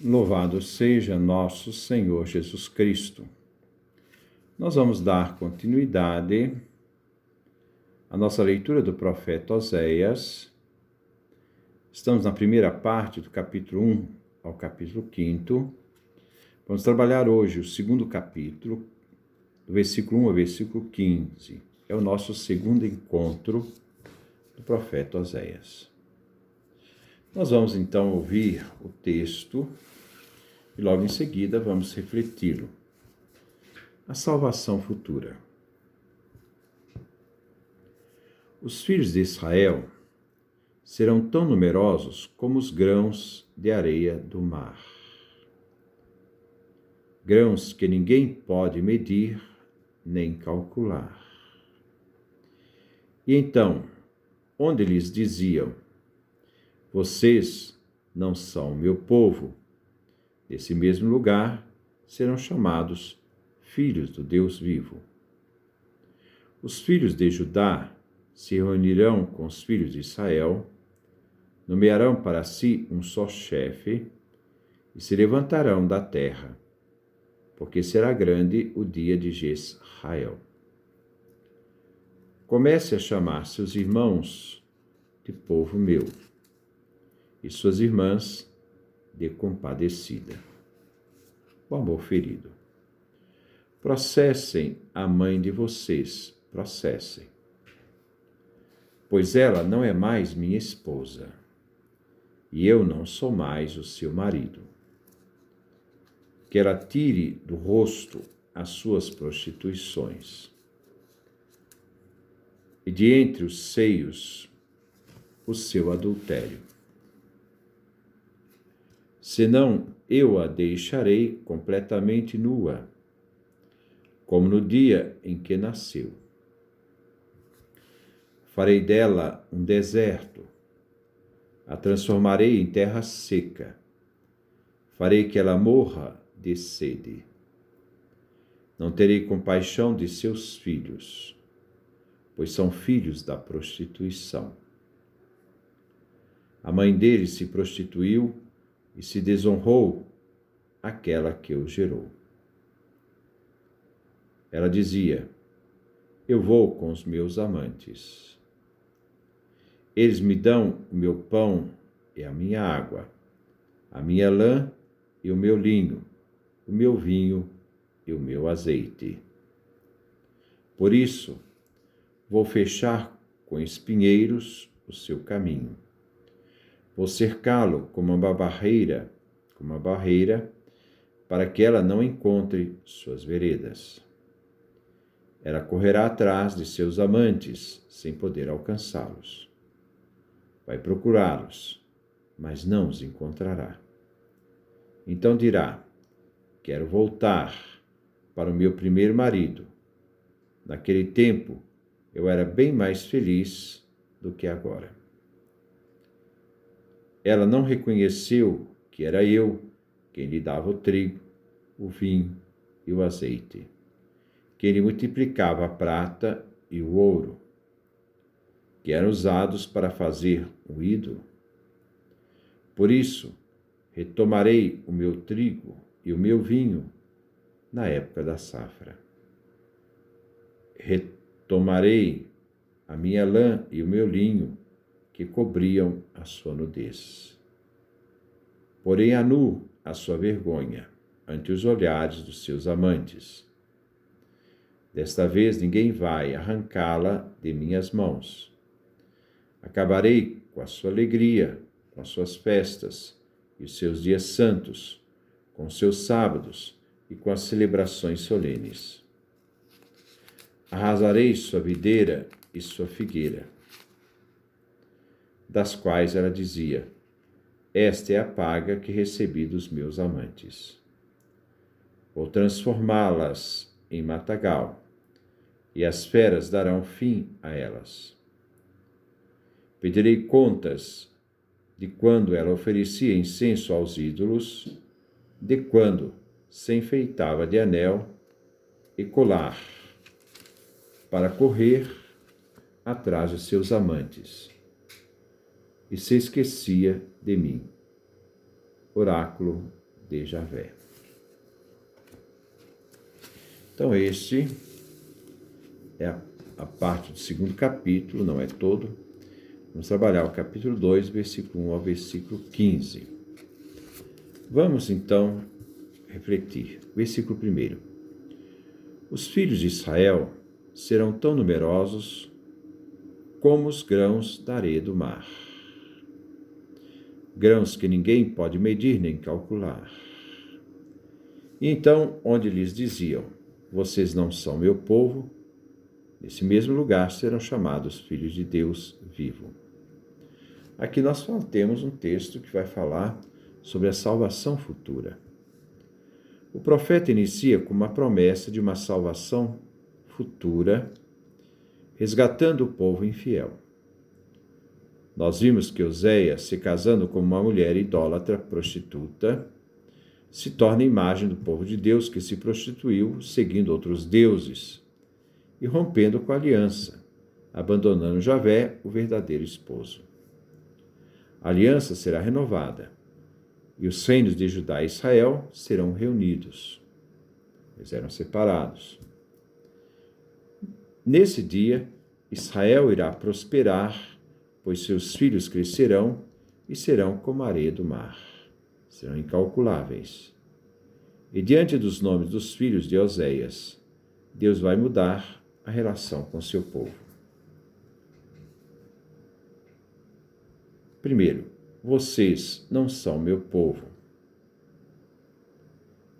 Louvado seja nosso Senhor Jesus Cristo. Nós vamos dar continuidade à nossa leitura do profeta Oséias. Estamos na primeira parte do capítulo 1 ao capítulo 5. Vamos trabalhar hoje o segundo capítulo, do versículo 1 ao versículo 15. É o nosso segundo encontro do profeta Oséias. Nós vamos então ouvir o texto e logo em seguida vamos refleti-lo. A salvação futura. Os filhos de Israel serão tão numerosos como os grãos de areia do mar. Grãos que ninguém pode medir nem calcular. E então, onde lhes diziam: vocês não são meu povo, desse mesmo lugar serão chamados filhos do Deus vivo. Os filhos de Judá se reunirão com os filhos de Israel, nomearão para si um só chefe e se levantarão da terra, porque será grande o dia de Jezrael. Comece a chamar seus irmãos de povo meu e suas irmãs de compadecida. O amor ferido. Processem a mãe de vocês, processem. Pois ela não é mais minha esposa, e eu não sou mais o seu marido. Que ela tire do rosto as suas prostituições, e de entre os seios o seu adultério. Senão eu a deixarei completamente nua, como no dia em que nasceu. Farei dela um deserto, a transformarei em terra seca, farei que ela morra de sede. Não terei compaixão de seus filhos, pois são filhos da prostituição. A mãe deles se prostituiu e se desonrou aquela que o gerou. Ela dizia: eu vou com os meus amantes. Eles me dão o meu pão e a minha água, a minha lã e o meu linho, o meu vinho e o meu azeite. Por isso, vou fechar com espinheiros o seu caminho. Vou cercá-lo como uma barreira, para que ela não encontre suas veredas. Ela correrá atrás de seus amantes, sem poder alcançá-los. Vai procurá-los, mas não os encontrará. Então dirá: quero voltar para o meu primeiro marido. Naquele tempo, eu era bem mais feliz do que agora. Ela não reconheceu que era eu quem lhe dava o trigo, o vinho e o azeite, quem lhe multiplicava a prata e o ouro, que eram usados para fazer um ídolo. Por isso, retomarei o meu trigo e o meu vinho na época da safra. Retomarei a minha lã e o meu linho, que cobriam a sua nudez. Porém a nu a sua vergonha ante os olhares dos seus amantes. Desta vez ninguém vai arrancá-la de minhas mãos. Acabarei com a sua alegria, com as suas festas e os seus dias santos, com os seus sábados e com as celebrações solenes. Arrasarei sua videira e sua figueira, das quais ela dizia: esta é a paga que recebi dos meus amantes. Vou transformá-las em matagal, e as feras darão fim a elas. Pedirei contas de quando ela oferecia incenso aos ídolos, de quando se enfeitava de anel e colar, para correr atrás de seus amantes, e se esquecia de mim. Oráculo de Javé. Então, este é a parte do segundo capítulo, não é todo. Vamos trabalhar o capítulo 2, versículo 1 ao versículo 15. Vamos, então, refletir. Versículo 1. Os filhos de Israel serão tão numerosos como os grãos da areia do mar. Grãos que ninguém pode medir nem calcular. E então, onde lhes diziam, vocês não são meu povo, nesse mesmo lugar serão chamados filhos de Deus vivo. Aqui nós temos um texto que vai falar sobre a salvação futura. O profeta inicia com uma promessa de uma salvação futura, resgatando o povo infiel. Nós vimos que Oséias, se casando com uma mulher idólatra prostituta, se torna imagem do povo de Deus que se prostituiu seguindo outros deuses e rompendo com a aliança, abandonando Javé, o verdadeiro esposo. A aliança será renovada e os reinos de Judá e Israel serão reunidos. Eles eram separados. Nesse dia, Israel irá prosperar, pois seus filhos crescerão e serão como a areia do mar. Serão incalculáveis. E diante dos nomes dos filhos de Oséias, Deus vai mudar a relação com seu povo. Primeiro, vocês não são meu povo.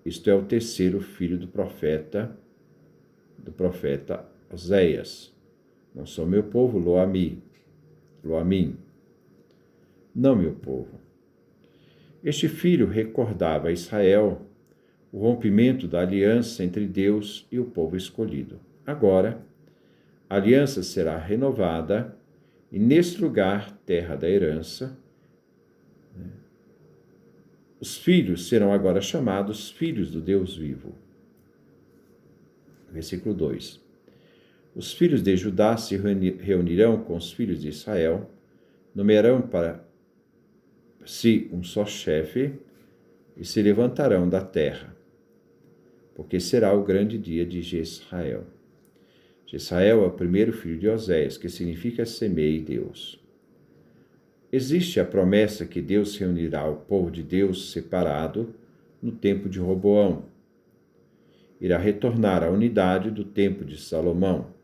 Isto é o terceiro filho do profeta Oséias. Não são meu povo, Loamim. Não meu povo. Este filho recordava a Israel o rompimento da aliança entre Deus e o povo escolhido. Agora, a aliança será renovada e neste lugar, terra da herança, os filhos serão agora chamados filhos do Deus vivo. Versículo 2. Os filhos de Judá se reunirão com os filhos de Israel, nomearão para si um só chefe e se levantarão da terra, porque será o grande dia de Jezrael. Jezrael é o primeiro filho de Oséias, que significa semeie Deus. Existe a promessa que Deus reunirá o povo de Deus separado no tempo de Roboão. Irá retornar à unidade do tempo de Salomão.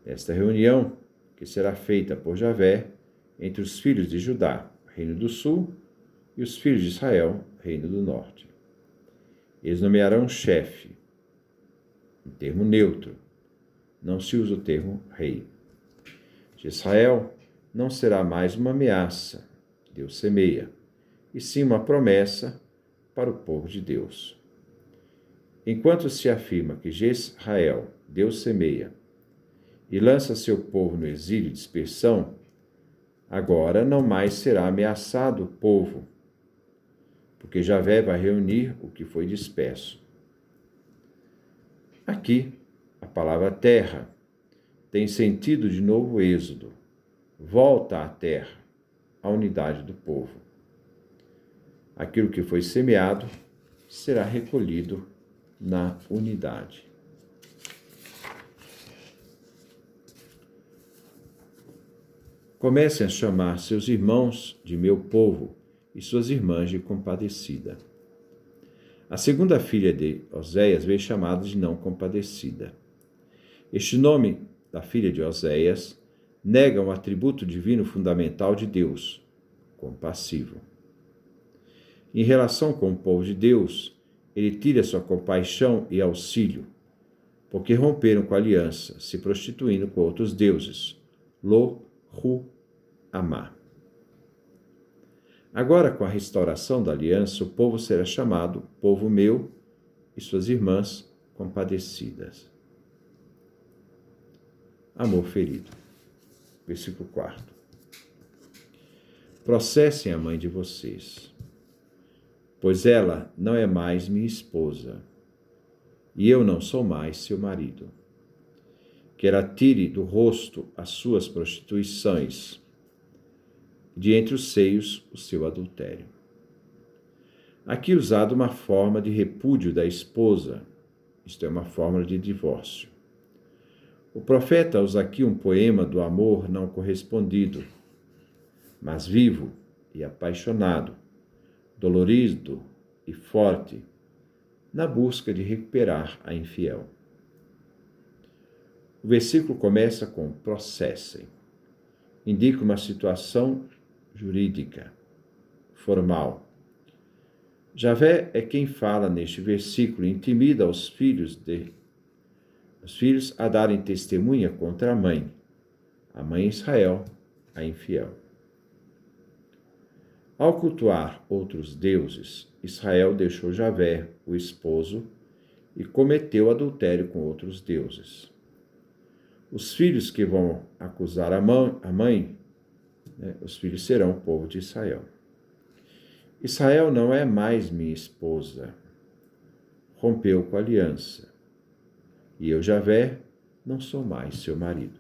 Esta reunião, que será feita por Javé, entre os filhos de Judá, reino do sul, e os filhos de Israel, reino do norte. Eles nomearão chefe, um termo neutro. Não se usa o termo rei. Israel não será mais uma ameaça, Deus semeia, e sim uma promessa para o povo de Deus. Enquanto se afirma que Jezrael, Deus semeia, e lança seu povo no exílio e dispersão, agora não mais será ameaçado o povo, porque Javé vai reunir o que foi disperso. Aqui, a palavra terra tem sentido de novo êxodo. Volta à terra, à unidade do povo. Aquilo que foi semeado será recolhido na unidade. Comecem a chamar seus irmãos de meu povo e suas irmãs de compadecida. A segunda filha de Oséias veio chamada de não compadecida. Este nome da filha de Oséias nega um atributo divino fundamental de Deus, compassivo. Em relação com o povo de Deus, ele tira sua compaixão e auxílio, porque romperam com a aliança, se prostituindo com outros deuses. Lo-hu-amá. Agora, com a restauração da aliança, o povo será chamado povo meu e suas irmãs compadecidas. Amor ferido. Versículo 4. Processem a mãe de vocês, pois ela não é mais minha esposa, e eu não sou mais seu marido. Que ela tire do rosto as suas prostituições, de entre os seios o seu adultério. Aqui usada uma forma de repúdio da esposa, isto é, uma fórmula de divórcio. O profeta usa aqui um poema do amor não correspondido, mas vivo e apaixonado, dolorido e forte, na busca de recuperar a infiel. O versículo começa com processem. Indica uma situação jurídica, formal. Javé é quem fala neste versículo e intimida os filhos a darem testemunha contra a mãe Israel, a infiel. Ao cultuar outros deuses, Israel deixou Javé, o esposo, e cometeu adultério com outros deuses. Os filhos que vão acusar a mãe, os filhos serão o povo de Israel. Israel não é mais minha esposa, rompeu com a aliança, e eu, Javé, não sou mais seu marido.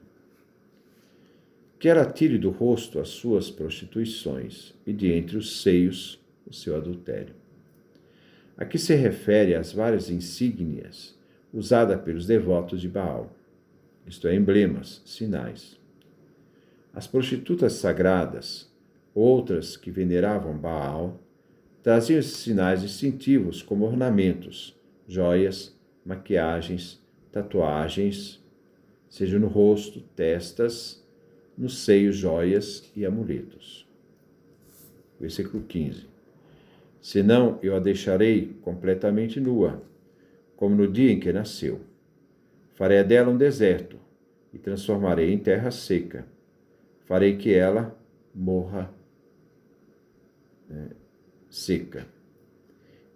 Que ela tire do rosto as suas prostituições e de entre os seios o seu adultério. Aqui se refere às várias insígnias usadas pelos devotos de Baal, isto é, emblemas, sinais. As prostitutas sagradas, outras que veneravam Baal, traziam esses sinais distintivos como ornamentos, joias, maquiagens, tatuagens, seja no rosto, testas, nos seios, joias e amuletos. Versículo 15. Senão eu a deixarei completamente nua, como no dia em que nasceu. Farei dela um deserto e transformarei em terra seca. Farei que ela morra seca.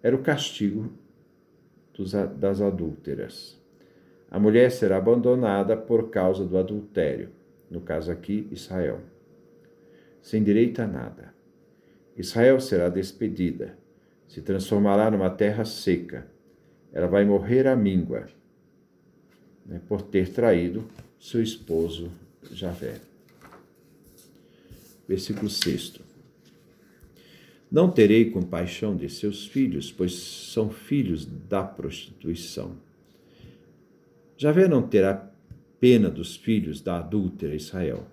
Era o castigo das adúlteras. A mulher será abandonada por causa do adultério, no caso aqui, Israel, sem direito a nada. Israel será despedida, se transformará numa terra seca. Ela vai morrer à míngua, por ter traído seu esposo Javé. Versículo 6. Não terei compaixão de seus filhos, pois são filhos da prostituição. Javé não terá pena dos filhos da adúltera Israel.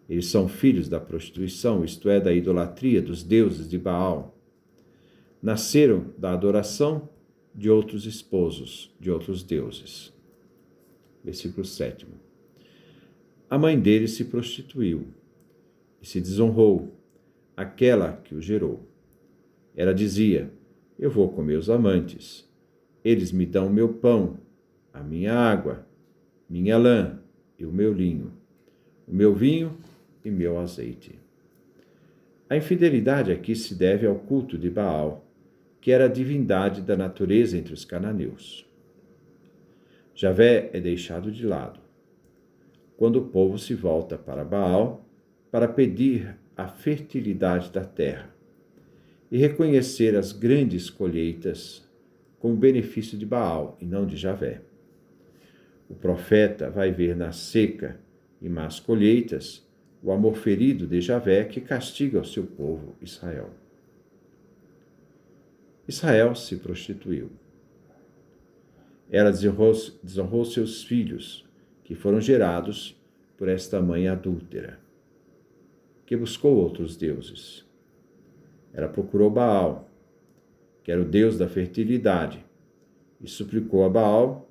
Eles são filhos da prostituição, isto é, da idolatria dos deuses de Baal. Nasceram da adoração de outros esposos, de outros deuses. Versículo 7. A mãe deles se prostituiu e se desonrou, aquela que o gerou. Ela dizia: eu vou com meus amantes. Eles me dão meu pão, a minha água, minha lã e o meu linho, o meu vinho e meu azeite. A infidelidade aqui se deve ao culto de Baal, que era a divindade da natureza entre os cananeus. Javé é deixado de lado, quando o povo se volta para Baal para pedir a fertilidade da terra e reconhecer as grandes colheitas como benefício de Baal e não de Javé. O profeta vai ver na seca e más colheitas o amor ferido de Javé que castiga o seu povo Israel. Israel se prostituiu. Ela desonrou seus filhos, que foram gerados por esta mãe adúltera, que buscou outros deuses. Ela procurou Baal, que era o deus da fertilidade, e suplicou a Baal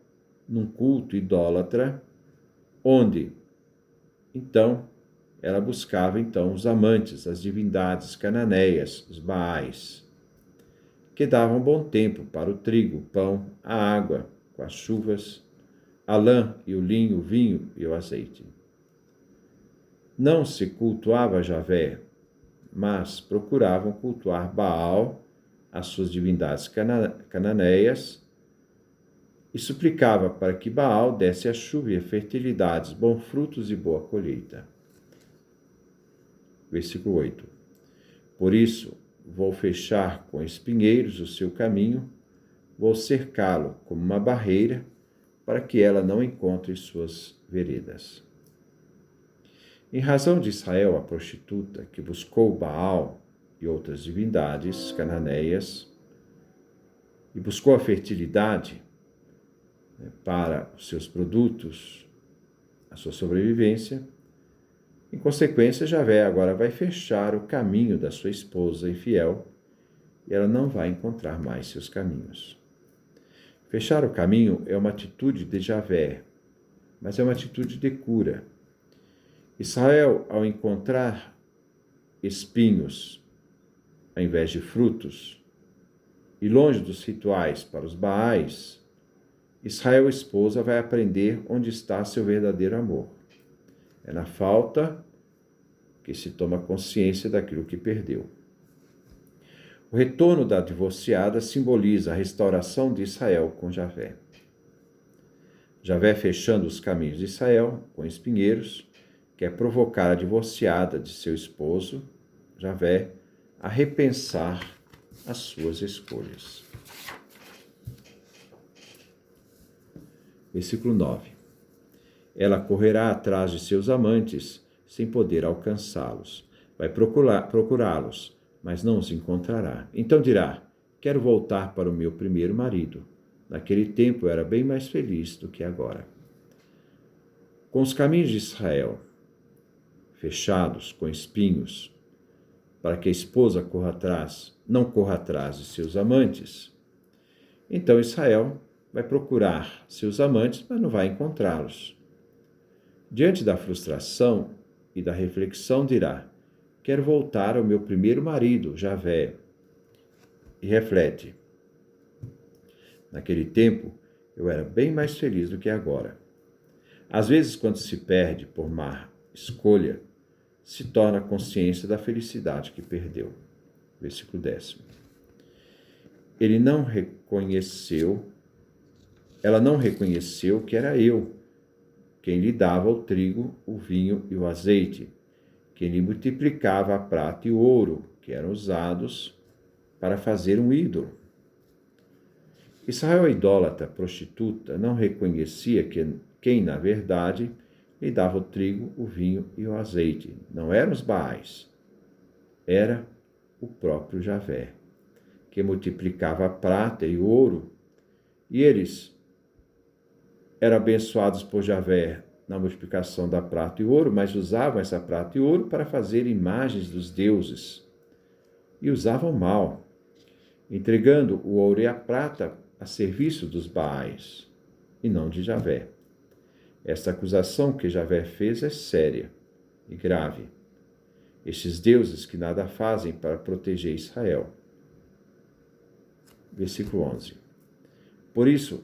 num culto idólatra, onde, então, ela buscava os amantes, as divindades cananeias, os Baais, que davam bom tempo para o trigo, o pão, a água, com as chuvas, a lã e o linho, o vinho e o azeite. Não se cultuava Javé, mas procuravam cultuar Baal, as suas divindades cananeias, e suplicava para que Baal desse a chuva e a fertilidades, bons frutos e boa colheita. Versículo 8. Por isso, vou fechar com espinheiros o seu caminho, vou cercá-lo como uma barreira, para que ela não encontre suas veredas. Em razão de Israel, a prostituta que buscou Baal e outras divindades cananeias, e buscou a fertilidade, né, para os seus produtos, a sua sobrevivência, em consequência, Javé agora vai fechar o caminho da sua esposa infiel e ela não vai encontrar mais seus caminhos. Fechar o caminho é uma atitude de Javé, mas é uma atitude de cura. Israel, ao encontrar espinhos ao invés de frutos, e longe dos rituais para os Baais, Israel, esposa, vai aprender onde está seu verdadeiro amor. É na falta que se toma consciência daquilo que perdeu. O retorno da divorciada simboliza a restauração de Israel com Javé. Javé, fechando os caminhos de Israel com espinheiros, quer provocar a divorciada de seu esposo, Javé, a repensar as suas escolhas. Versículo 9. Ela correrá atrás de seus amantes sem poder alcançá-los. Vai procurá-los, mas não os encontrará. Então dirá: quero voltar para o meu primeiro marido. Naquele tempo eu era bem mais feliz do que agora. Com os caminhos de Israel fechados com espinhos, para que a esposa não corra atrás de seus amantes, então Israel vai procurar seus amantes, mas não vai encontrá-los. Diante da frustração e da reflexão, dirá: quero voltar ao meu primeiro marido, Javé. E reflete: naquele tempo, eu era bem mais feliz do que agora. Às vezes, quando se perde por má escolha, se torna a consciência da felicidade que perdeu. Versículo 10. Ela não reconheceu que era eu quem lhe dava o trigo, o vinho e o azeite, quem lhe multiplicava a prata e o ouro, que eram usados para fazer um ídolo. Israel, a idólatra prostituta, não reconhecia quem, na verdade, lhe dava o trigo, o vinho e o azeite. Não eram os Baais, era o próprio Javé, que multiplicava a prata e o ouro, e eles eram abençoados por Javé na multiplicação da prata e ouro, mas usavam essa prata e ouro para fazer imagens dos deuses, e usavam mal, entregando o ouro e a prata a serviço dos Baais, e não de Javé. Esta acusação que Javé fez é séria e grave. Estes deuses que nada fazem para proteger Israel. Versículo 11. Por isso,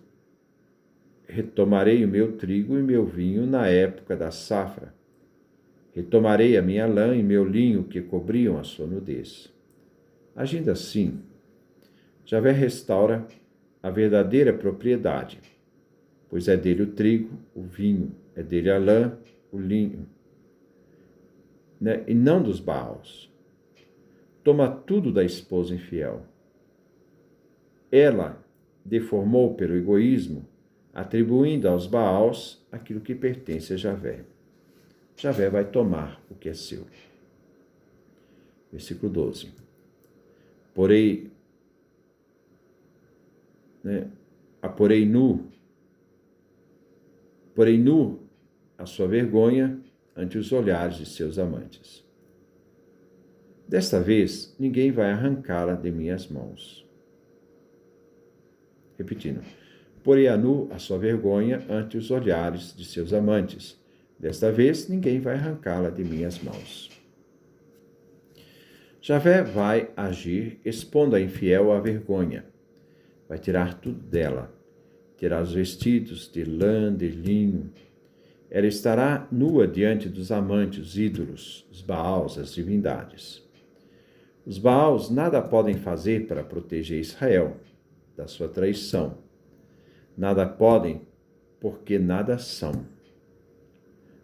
retomarei o meu trigo e meu vinho na época da safra. Retomarei a minha lã e meu linho que cobriam a sua nudez. Agindo assim, Javé restaura a verdadeira propriedade, pois é dele o trigo, o vinho, é dele a lã, o linho, né? E não dos Baals. Toma tudo da esposa infiel. Ela deformou pelo egoísmo, atribuindo aos Baals aquilo que pertence a Javé. Javé vai tomar o que é seu. Versículo 12. Porém nu a sua vergonha ante os olhares de seus amantes. Desta vez, ninguém vai arrancá-la de minhas mãos. Repetindo. Porém a nu a sua vergonha ante os olhares de seus amantes. Desta vez, ninguém vai arrancá-la de minhas mãos. Javé vai agir expondo a infiel à vergonha. Vai tirar tudo dela. Terá os vestidos de lã, de linho. Ela estará nua diante dos amantes, os ídolos, os Baals, as divindades. Os Baals nada podem fazer para proteger Israel da sua traição. Nada podem, porque nada são.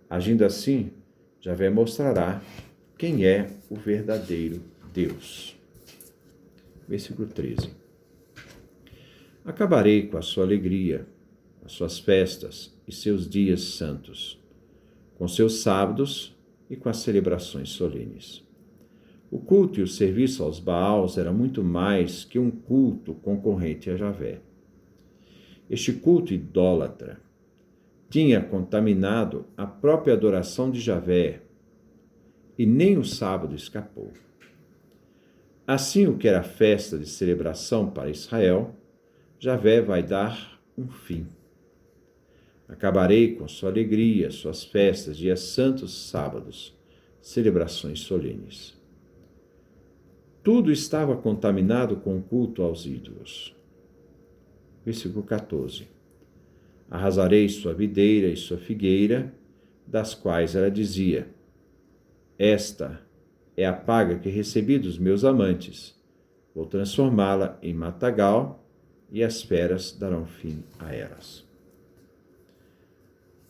Agindo assim, Javé mostrará quem é o verdadeiro Deus. Versículo 13. Acabarei com a sua alegria, as suas festas e seus dias santos, com seus sábados e com as celebrações solenes. O culto e o serviço aos Baals era muito mais que um culto concorrente a Javé. Este culto idólatra tinha contaminado a própria adoração de Javé, e nem o sábado escapou. Assim, o que era festa de celebração para Israel, Javé vai dar um fim. Acabarei com sua alegria, suas festas, dias santos, sábados, celebrações solenes. Tudo estava contaminado com o culto aos ídolos. Versículo 14. Arrasarei sua videira e sua figueira, das quais ela dizia: esta é a paga que recebi dos meus amantes. Vou transformá-la em matagal, e as feras darão fim a elas.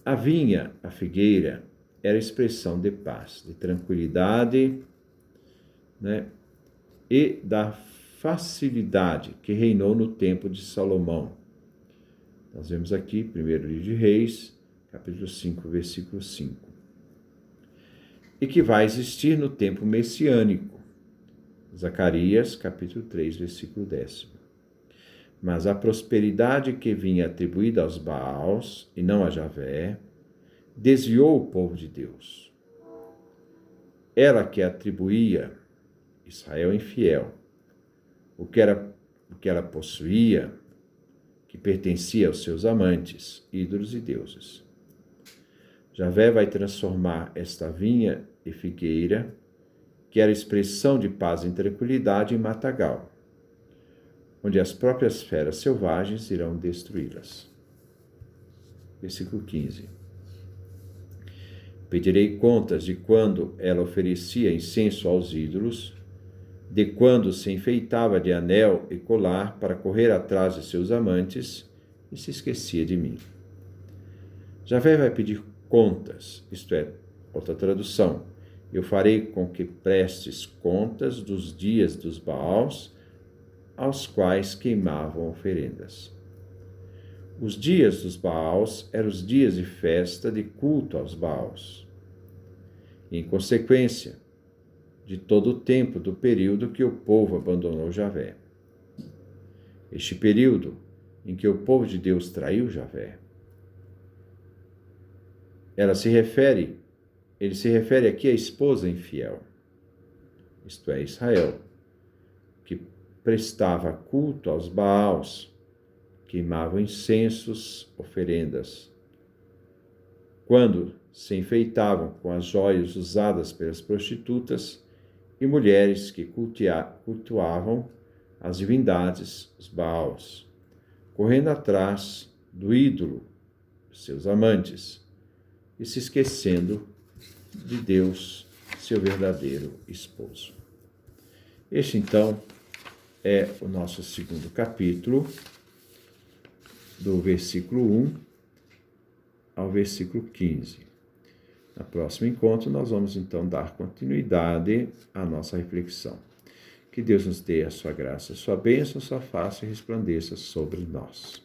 A vinha, a figueira, era expressão de paz, de tranquilidade, e da facilidade que reinou no tempo de Salomão. Nós vemos aqui, 1º livro de Reis, capítulo 5, versículo 5. E que vai existir no tempo messiânico. Zacarias, capítulo 3, versículo 10. Mas a prosperidade que vinha atribuída aos Baals, e não a Javé, desviou o povo de Deus. Ela que atribuía Israel infiel, o que ela possuía, que pertencia aos seus amantes, ídolos e deuses. Javé vai transformar esta vinha e figueira, que era expressão de paz e tranquilidade, em matagal, onde as próprias feras selvagens irão destruí-las. Versículo 15. Pedirei contas de quando ela oferecia incenso aos ídolos, de quando se enfeitava de anel e colar para correr atrás de seus amantes e se esquecia de mim. Javé vai pedir contas, isto é, outra tradução: eu farei com que prestes contas dos dias dos Baals, aos quais queimavam oferendas. Os dias dos Baals eram os dias de festa de culto aos Baals. E, em consequência, de todo o tempo do período que o povo abandonou Javé. Este período em que o povo de Deus traiu Javé. Ele se refere aqui à esposa infiel, isto é, Israel, que prestava culto aos Baals, queimava incensos, oferendas. Quando se enfeitavam com as joias usadas pelas prostitutas e mulheres que cultuavam as divindades, os Baals, correndo atrás do ídolo, seus amantes, e se esquecendo de Deus, seu verdadeiro esposo. Este, então, é o nosso segundo capítulo, do versículo 1 ao versículo 15. No próximo encontro, nós vamos, então, dar continuidade à nossa reflexão. Que Deus nos dê a sua graça, a sua bênção, a sua face e resplandeça sobre nós.